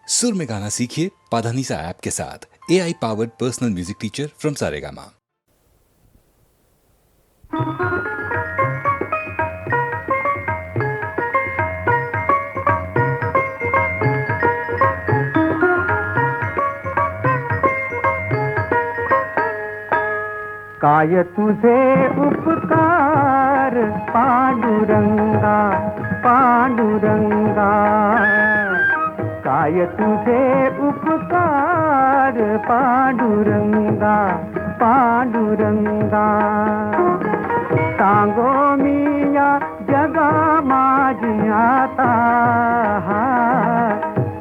सुर में गाना सीखिए पाधानीसा ऐप के साथ। AI powered personal music teacher from Saregama. काय तुझे उपकार पांडुरंगा पांडुरंगा, काय तुझे उपकार पांडुरंगा पांडुरंगा। सांगो मी या जगा माझी आता,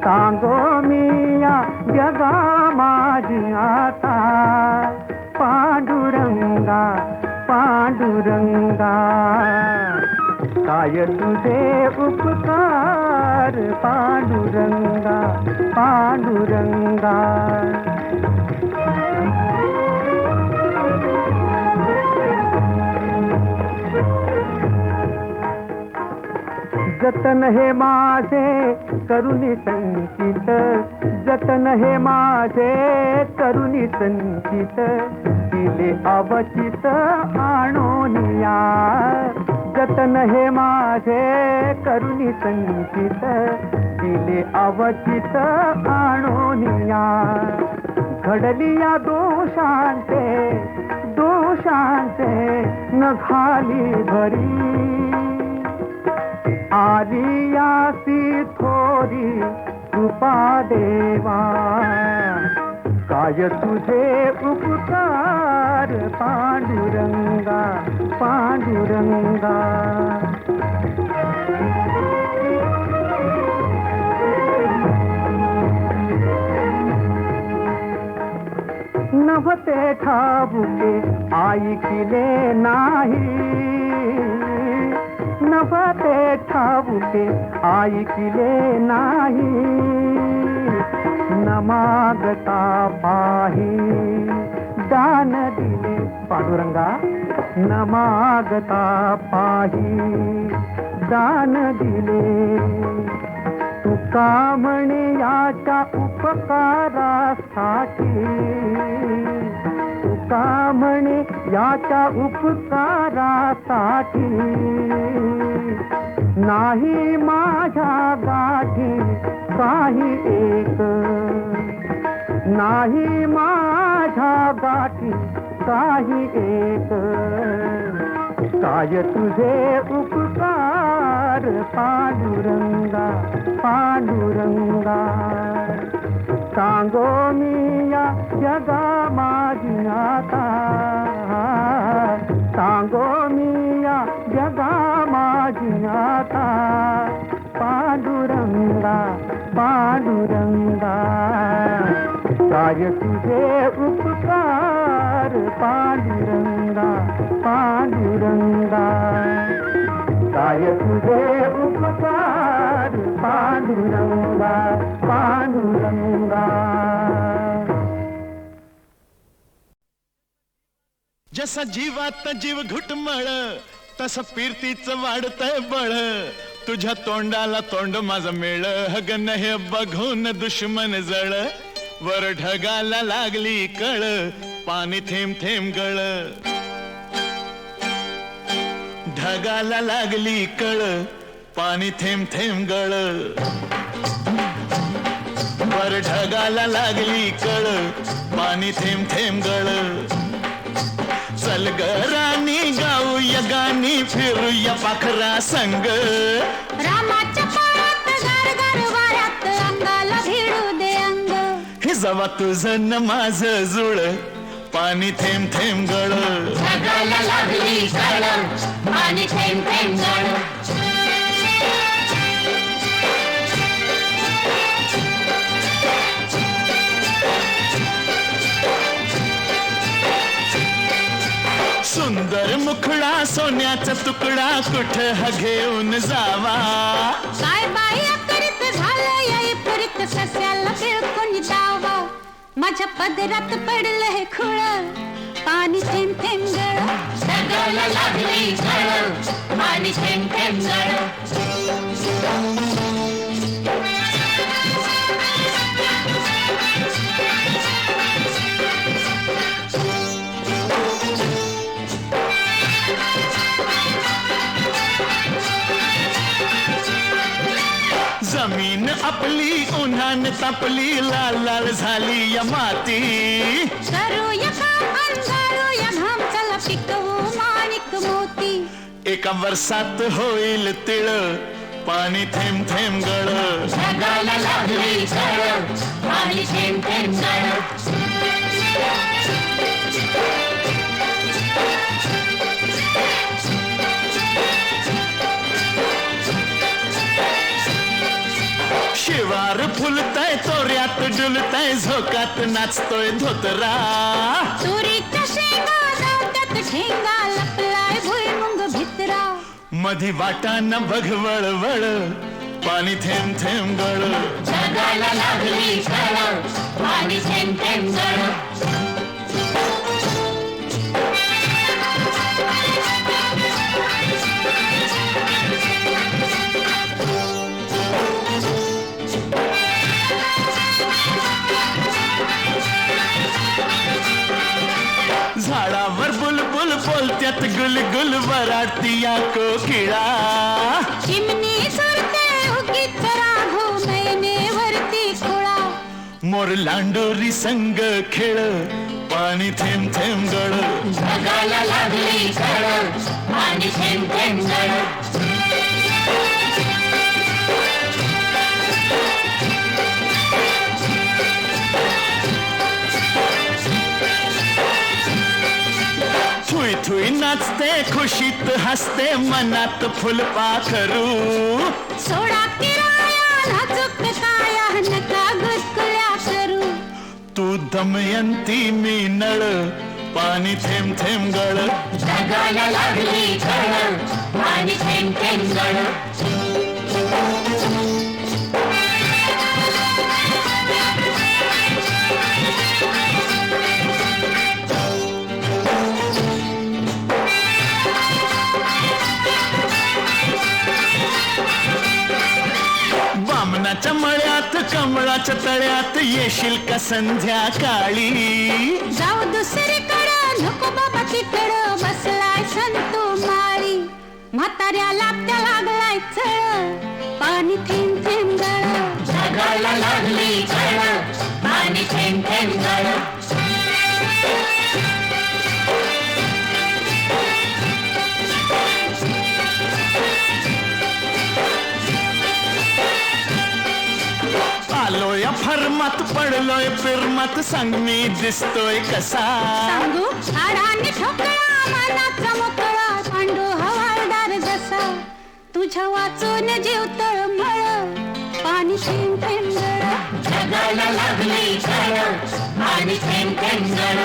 सांगो मी या जगा माझी आता। पांडुरंगा पांडुरंगा, काय तुझे उपकार पांडुरंगा पांडुरंगा। जतन हे माझे करुणी संचित, जतन हे माझे करुणी संचित। दिले अवचित आणोनिया, जतन हे माझे करुणी संचित। दिले अवचित आणोनिया, घडली या दोषांचे दोषांचे न घाली भरी। आलियासी थोरी कृपा देवा, काय तुझे उपकार पांडुरंगा पांडुरंगा। नभते ठाऊके ऐकिले नाही, नभते ठाऊके ऐकिले नाही। न मागता पाही दान दिले पांडुरंगा, न मागता पाही दान दिले। तुका म्हणे याच्या उपकारासाठी, तुका म्हणे याच्या उपकारासाठी। नाही माझ्या गाठी काही एक, नाही माझ्या गाठी काही एक। काय तुझे उपकार पांडुरंगा पांडुरंगा। सांगो मी या जगा माझी आता, सांगो मी या जगा माझी आता। पांडुरंगा पांडुरंगा, काय तुझे उपकार पांडुरंगा पांडुरंगा। काय तुझे उपकार पांडुरंगा पांडुरंगा। जसा जीवात जीव घुटमळ, तसं फिरतीच वाढतंय बळ। तुझ्या तोंडाला तोंड माझं मेळ, हगन हे बघून दुश्मन जळ। वर ढगाला लागली कळ, पाणी थेंब थेंब गळ। ढगाला लागली कळ, पाणी थेंब थेंब गळ। वर ढगाला लागली कळ, पाणी थेंब थेंब गळ। चल ग राणी गाऊया गाणी, फिरूया पाखरा संग। रामाच्या पायात गार गार वाऱ्यात अंगाला भिडू दे अंग। हे जवा तुझं न माझं जुळ, पाणी थेंब थेंब गळ। ढगाला लागली कळ, पाणी थेंब थेंब गळ। सुंदर मुखडा सोन्याचा तुकडा, कुठ हा घेऊन जावा। काय बाया करीत झालं या इफरीत, सस्याला बिळकून जावा। माझ्या पदरात पडलं हे खुळ, पाणी थेंब थेंब गळ। ढगाला लागली कळ, पाणी थेंब थेंब गळ। आपली उन्हाने तापली लाल लाल झाली या माती करूया काम अंधारूया घाम चला पिकवू माणिक मोती एका वर्षात होईल तिळ पाणी थेंब थेंब गळ जगाला लागली झळ पाणी थेंब थेंब गळ शिवार फुलतय तोऱ्यात डुलतय झोकात नाचतोय धोतरा तुरीच्या शेंगा जात्यात ठेंगा लपलाय भुईमुंग भितरा मधी वाटान बघ वळवळ पाणी थेंब थेंब गळ जगाला लागली झळ पाणी थेंब थेंब गळ झाडावर बुलबुल बोलत्यात गुलगुल वराडती या कोकिळा चिमणी सुरते उगीच राघो मैनेवरती खुळा मोर लांडोरी संग खेळ पाणी थेंब थेंब गळ जगाला लागली झळ पाणी थेंब थेंब गळ थुई थुई नाचते खुशीत हसते मनात फुलपाखरू सोडा किराया नाजूक काया नका गुसकुल्या करू तू दमयंती मी नळ पाणी थेंब थेंब गळ जगाला लागली झळ पाणी थेंब थेंब गळ बामणाच्या मळ्यात कमळाच्या तळ्यात येशील का संध्याकाळी जाऊ दुसरीकडं नको बाबा तिकडं बसलाय संतू माळी म्हाताऱ्याला त्या लागलाय चळ पाणी थेंब थेंब गळ जगाला लागली झळ पाणी थेंब थेंब गळ आलोय फरमात पडलोय फिरमात सांग मी दिसतोय कसा सांगू हाडाने ठोकळा मनाचा मोकळा पांडू हवालदार जसा तुझ्या वाचून जीव तळमळ पाणी थेंब थेंब गळ जगाला लागली झळ पाणी थेंब थेंब गळ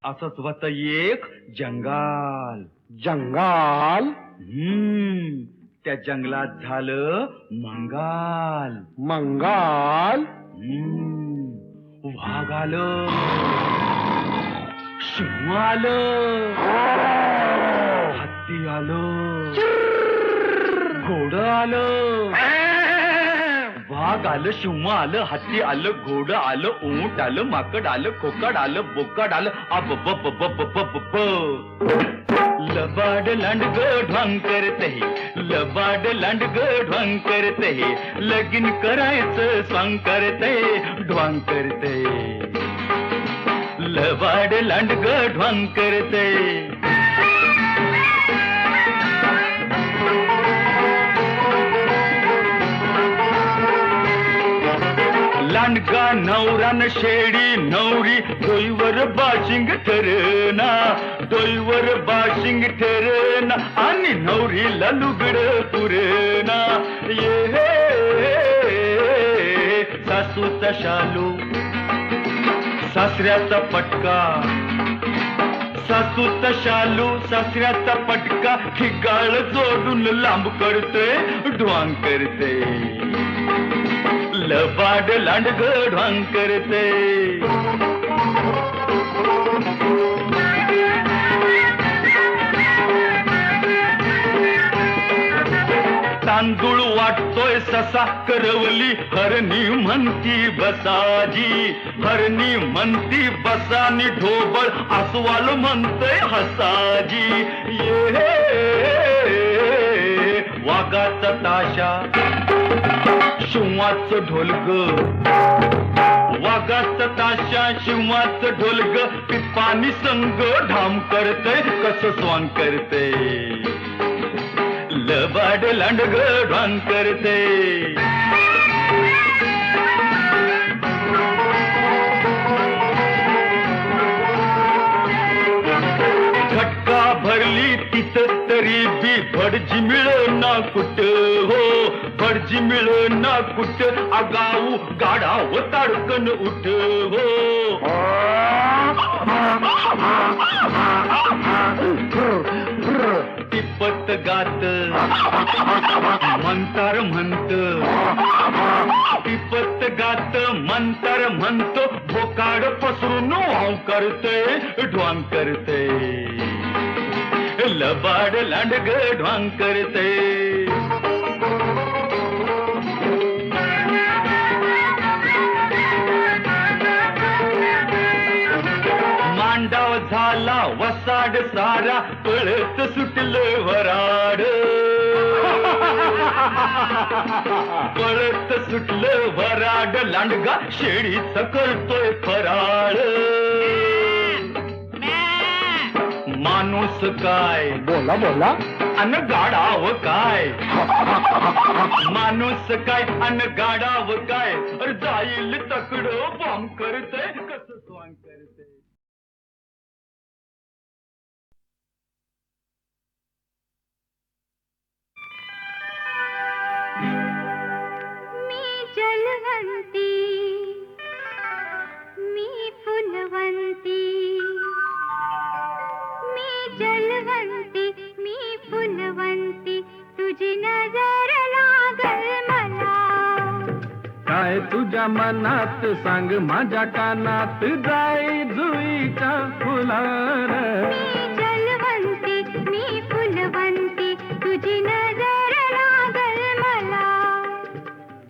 असंच होत एक जंगल जंगाल त्या जंगलात झालं मंगाल मंगाल वाघ आलं सिंह आलं हत्ती आलं घोडं आलं वाघ आलं सिंह आलं हत्ती आलं घोडं आलं ऊंट आलं माकड आलं खोकड आलं बोकड आलं अब बप बप बप ब लबाड लांडग ढोंग करते लबाड लांडग ढोंग करते लगीन करायचं स्वांग करते ढोंग करते लबाड लांडग ढोंग करते लांडगा नवरान शेडी नवरी डोईवर बाशिंग ठरना डोईवर बाशिंग ठरना आणि नवरीला लुगड पुरेना ये सासूचा शालू सासऱ्याचा पटका सासूचा शालू सासऱ्याचा पटका ठिकाळ जोडून लांब करते ढवांग करते लबाड लांडग ढवांग करते तांदूळ वाटतोय ससा करवली हरणी म्हणती बसाजी हरणी म्हणती बसानी ढोबळ अस्वाल म्हणतोय हसाजी ये वाघाचा ताशा शिवाचं ढोलग वाघाचा ताशा शिवाचं ढोलग पिपानी संग ढाम करतय कसं स्वांग करते लबाड लांडग ढवांग करते झटका भरली तिथं तरी बी भडजी मिळना कुठ हो भडजी मिळना कुठ आगाऊ गाडाव ताडकन उठ हो टिपत गात मंतार म्हणत टिपत गात मंतार म्हणतो भोकाड पसरून वाव करते ढवांग करते लबाड लांडग ढवांग करते मांडाव झाला वसाड सारा पळत सुटलं वराड पळत सुटलं वराड लांडगा शेळीच करतोय फराळ माणूस काय बोला बोला अन गाडाव काय माणूस काय अन गाडाव काय अरे जाईल तकड बॉम्ब करतय कसं स्वांग करतय मी जलवंती मी फुलवंती मी जलवंती मी फुलवंती तुझी नजर लागल मला काय तुझ्या मनात सांग माझ्या कानात जाई जुईच्या फुलार मी जलवंती मी फुलवंती तुझी नजर लागल मला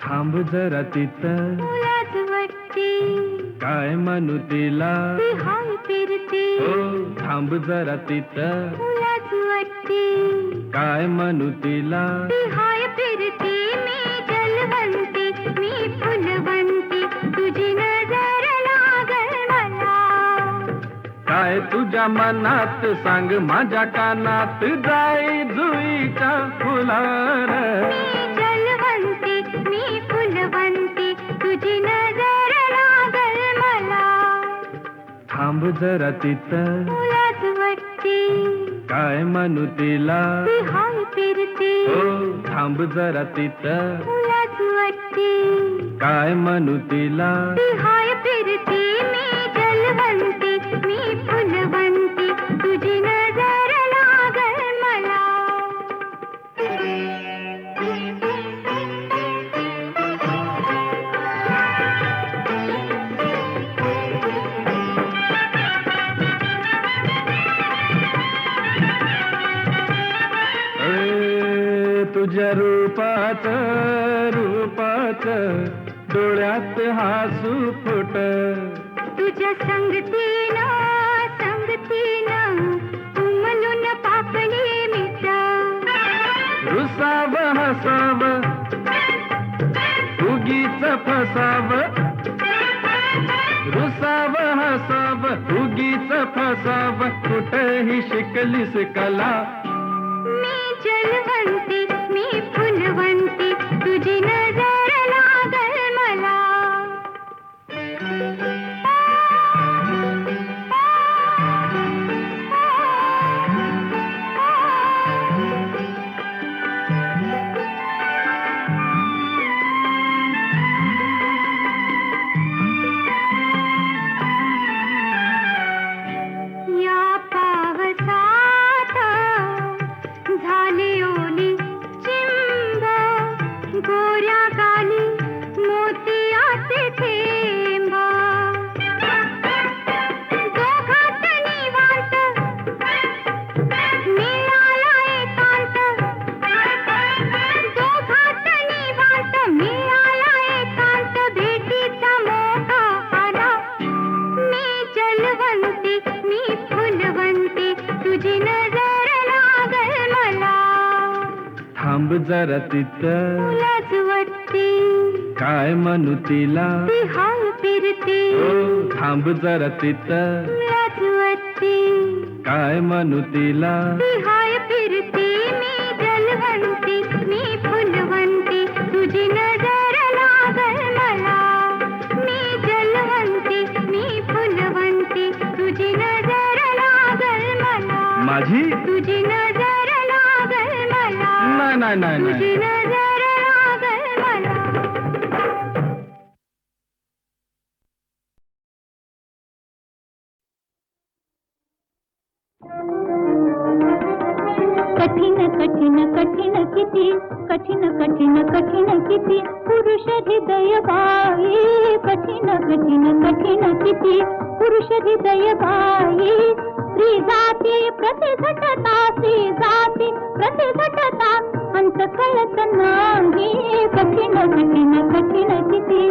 थांब जरा तिथं तुलाच वाटते काय म्हणू तिला ती हाय फिरते हो थांब जरा तिथं तुलाच वाटते काय म्हणू तिला ती हाय फिरते मी जलवंती मी फुलवंती तुझी नजर लागल मला काय तुझ्या मनात सांग माझ्या कानात जाई जुईच्या फुलार मी जलवंती मी फुलवंती तुझी नजर लागल मला थांब जरा तिथं तुलाच वाटते काय म्हणू तिला ती हाय फिरते हो थांब जरा तिथं तुलाच वाटते काय म्हणू तिला ती हाय फिरते मी जलवंती मी फुलवंती तुझी नजर लागल मला तुझ्या रूपाच डोळ्यात हासू फुट तुझ्या संगतीनं उमलून पापणी मिट रुसाव हसाव उगीच फसाव रुसाव हसाव उगीच फसाव कुठेही शिकलीस कला मी जलवंती मी फुलवंती तुझी नजर लागल मला या मिळाला एकांत दोघात निवांत मिळाला एकांत भेटीचा मोका आला मी जलवंती मी फुलवंती तुझी नजर लागल मला थांब जरा तिथं तुलाच वाटते काय म्हणू तिला ती हाय फिरते थांब जरा तिथं तुलाच वाटते काय म्हणू तिला ती हाय फिरते मी जलवंती मी फुलवंती तुझी नजर लागल मला मी जलवंती मी फुलवंती तुझी नजर लागल मला माझी तुझी नजर लागल मला नाही नाही नाही तुझी नाही नजर लागल मला कठीण कठीण कठीण किती कठीण कठीण कठीण किती पुरुष हृदय बाई कठीण कठीण कठीण किती पुरुष हृदय बाई स्त्री जाती प्रतिघटता स्त्री जाती प्रतिघटता अंत कळत नाही कठीण कठीण कठीण किती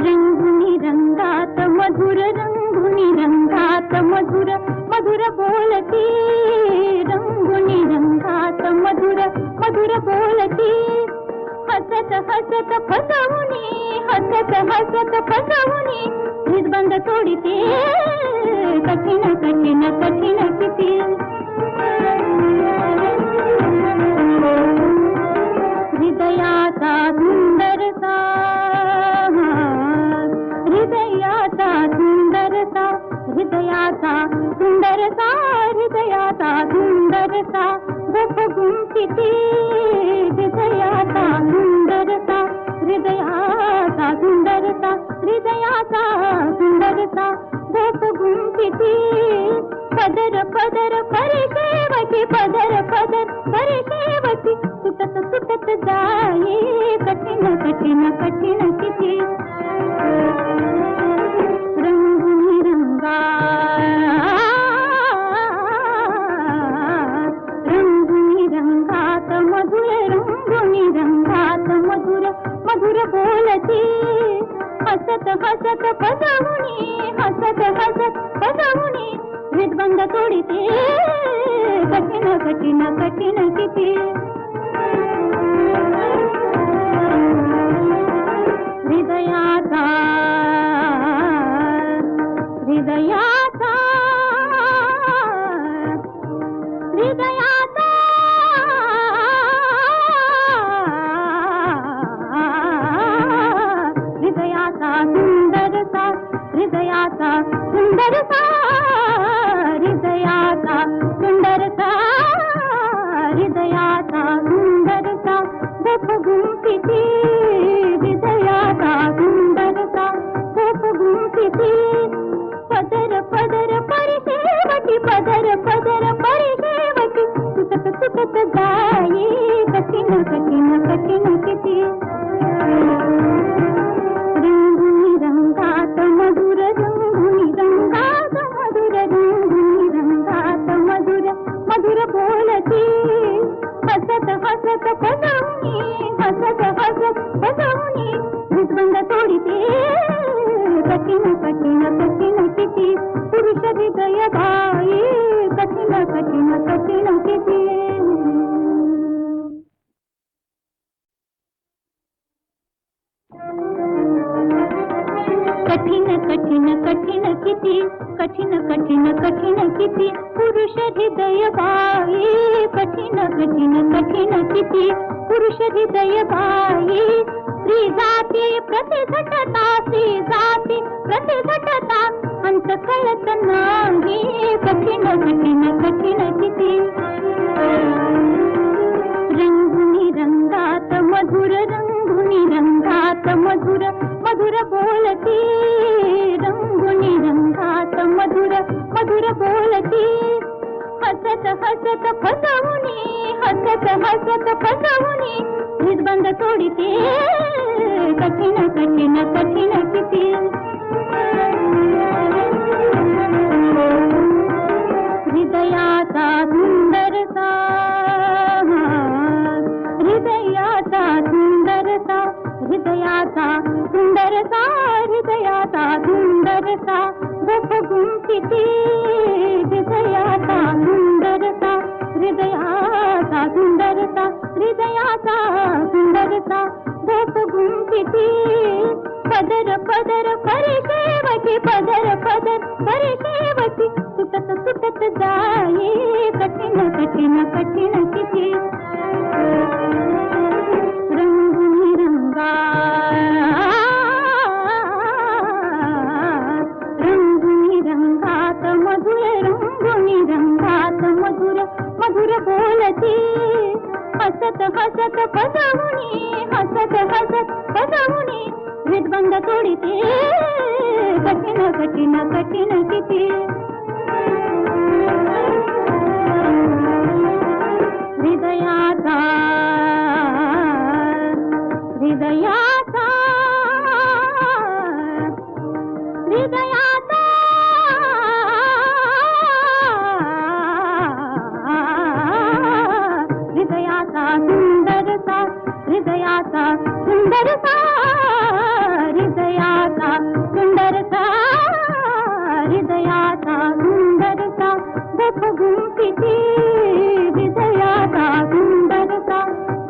रंगुनी रंगात मधुर रंगुनी रंगात मधुर मधुर बोलती रंगुनी रंगात मधुर मधुर बोलती हसत हसत फसवुनी हसत हसत फसवुनी हृदबंध तोडिते कठीण कठीण कठीण किती हृदयाचा सुंदरसा हृदयाचा सुंदरसा हृदयाचा सुंदरसा हृदयाचा सुंदरसा गोप गुंफिती हृदयाचा सुंदरसा हृदयाचा सुंदरसा हृदयाचा सुंदरसा गोप गुंफिती पदर पदर परिसेवकी पदर पदर परिसेवकी सुटत सुटत जाई कठीण कठीण कठीण किती रंगुनी रंगा रंगुनी रंगात मधुर रंगुनी रंगात मधुर मधुर बोलती हसत हसत फसवुनी हसत हसत फसवुनी हृदबंध तोडिते कठीण कठीण कठीण किती हृदयाचा हृदयाचा हृदयाचा हृदयाचा सुंदरसा हृदयाचा सुंदरसा हृदयाचा सुंदरसा हृदयाचा सुंदरसा गोप गुंफिती हृदयाचा सुंदरसा गोप गुंफिती पदर पदर परिसेवकी पदर पदर परिसेवकी सुटत सुटत जाई कठीण कठीण कठीण किती रंगुनी रंगात मधुर रंगुनी रंगात मधुर रंगुनी रंगात मधुर मधुर बोलती हसत हसत फसवुनी हसत हसत फसवुनी हृदबंध तोडिते कठीण कठीण कठीण किती पुरुष हृदय बाई कठीण कठीण कठीण किती कठीण कठीण कठीण किती कठीण कठीण कठीण किती पुरुष हृदय बाई कठीण कठीण कठीण किती पुरुष हृदय बाई स्त्री जाती प्रतिघटता स्त्री जाती प्रतिघटता अंत कळत नाही कठीण कठीण कठीण किती रंगुनी रंगात मधुर रंगुनी रंगात मधुर मधुर बोलती रंगुनी रंगात मधुर मधुर बोलती हसत हसत फसवुनी हसत हसत फसवुनी हृदबंध तोडिते कठीण कठीण कठीण किती हृदयाचा सुंदरसा हृदयाचा सुंदरसा गोप गुंफिती हृदयाचा सुंदरसा हृदयाचा सुंदरसा हृदयाचा सुंदरसा गोप गुंफिती पदर पदर परिसेवती पदर पदर परिसेवती सुटत सुटत जाये कठीण कठीण कठीण किती रंगुनी रंगा रंगुनी रंगात मधुर रंगुनी रंगात मधुर मधुर बोलती हसत हसत पदमुनी हसत हसत पदमुनी हृदबंध तोडिते कठीण कठीण कठीण किती हृदयाचा हृदयाचा हृदयाचा हृदयाचा सुंदरसा हृदयाचा सुंदरसा हृदयाचा सुंदरसा हृदयाचा सुंदरसा गोप गुंफिती हृदयाचा सुंदरसा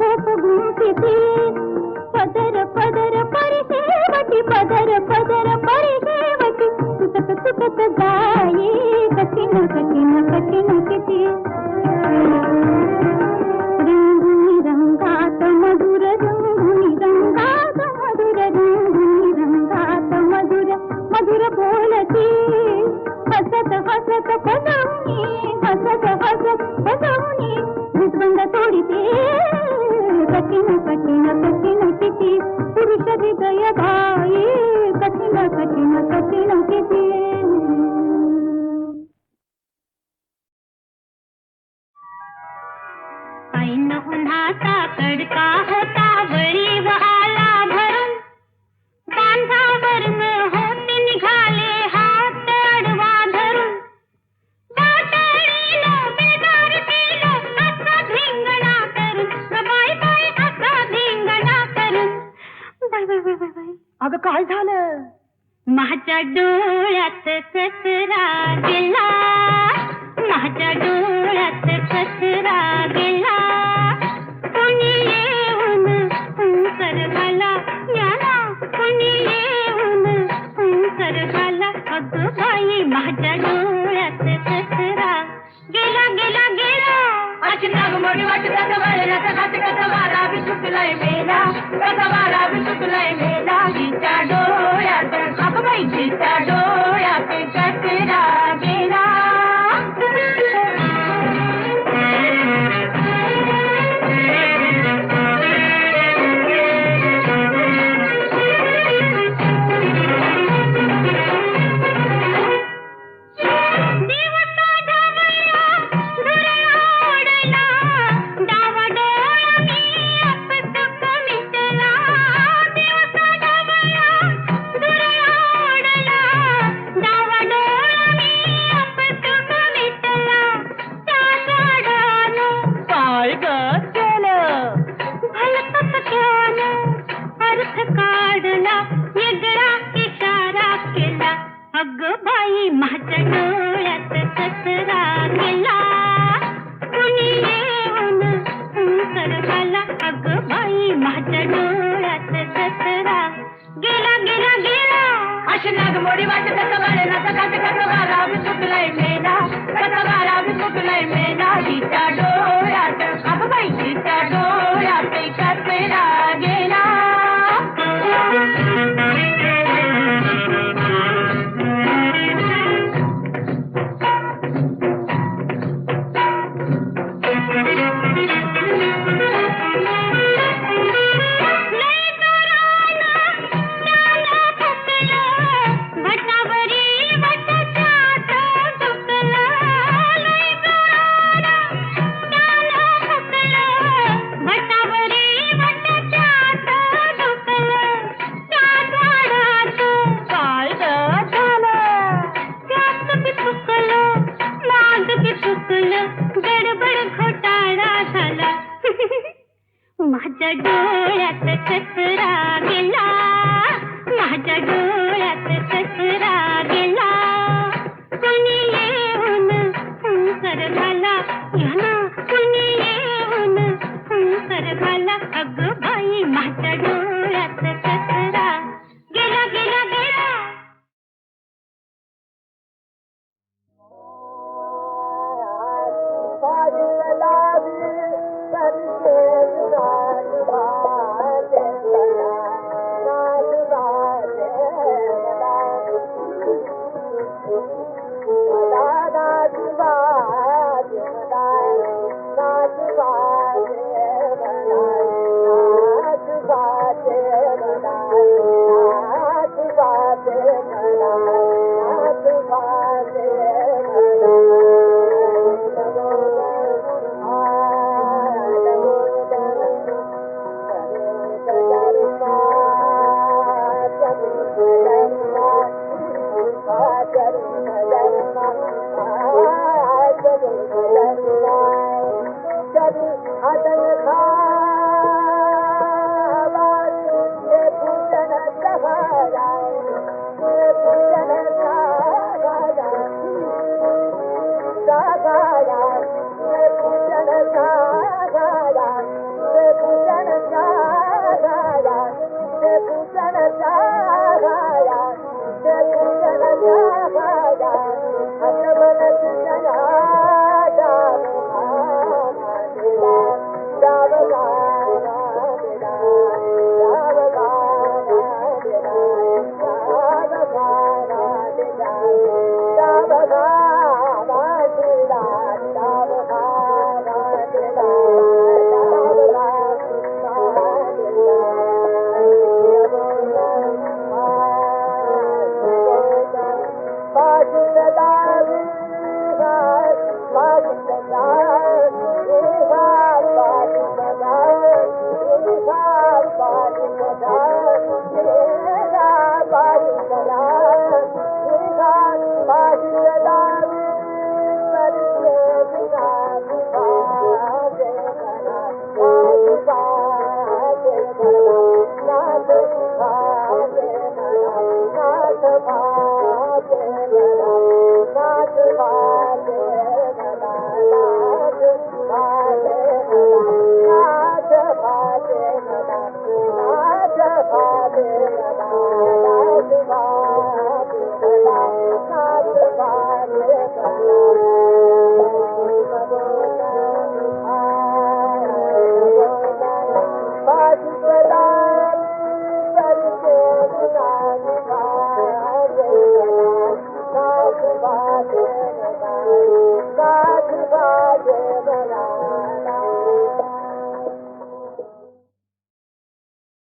गोप गुंफिती पदर पदर परिसेवती पदर पदर परिसेवती सुटत सुटत जाये कठीण कठीण कठीण किती रंगुनी रंगात मधुर रंगुनी रंगात मधुर रंगुनी रंगात मधुर मधुर बोलती हसत हसत पदमुनी हसत हसत पदमुनी हृदबंध तोडिते कठीण कठीण कठीण किती पुरुष हृदय भाई कठीण कठीण कठीण किती ऐन उन्हाचा कडका होता वळीव आला भरून बांधावरून होते निघाले हात अडवा धरून वाटाळीनं बेदार केलं असा धिंगणा करून बाय बाय असा धिंगणा करून bye bye bye bye bye अगं काय झालं माझ्या डोळ्यात कचरा गेला माझ्या डोळ्यात कचरा गेला कोणी येऊन हुंकर घाला याला कोणी येऊन हुंकर घाला अगं बाई माझ्या डोळ्यात कचरा गेला गेला गेला अशी नागमोडी वाटत वाऱ्याचा काट कसा वारा बी सुटलाय मेला कसा वारा बी सुटलाय मेला तिच्या डोळ्यात अगं बाई तिच्या डोळ्यात कचरा गेला माझ्या डोळ्यात कचरा गेला कुणी येऊन हुंकर घाला अगं बाई माझ्या डोळ्यात कचरा गेला गेला गेला अशी नागमोडी वाटत वाऱ्याचा काट कसा वारा बी सुटलाय मेला कसा वारा बी सुटलाय मेला तिच्या डोळ्यात अगं बाई तिच्या डोळ्यात कचरा गेला माझ्या डोळ्यात कचरा गेला माझ्या डोळ्यात कचरा गेला कुणी येऊन हुंकर घाला याना कुणी येऊन हुंकर घाला अगं बाई माझ्या डोळ्यात कचरा गेला गेला गेला Sa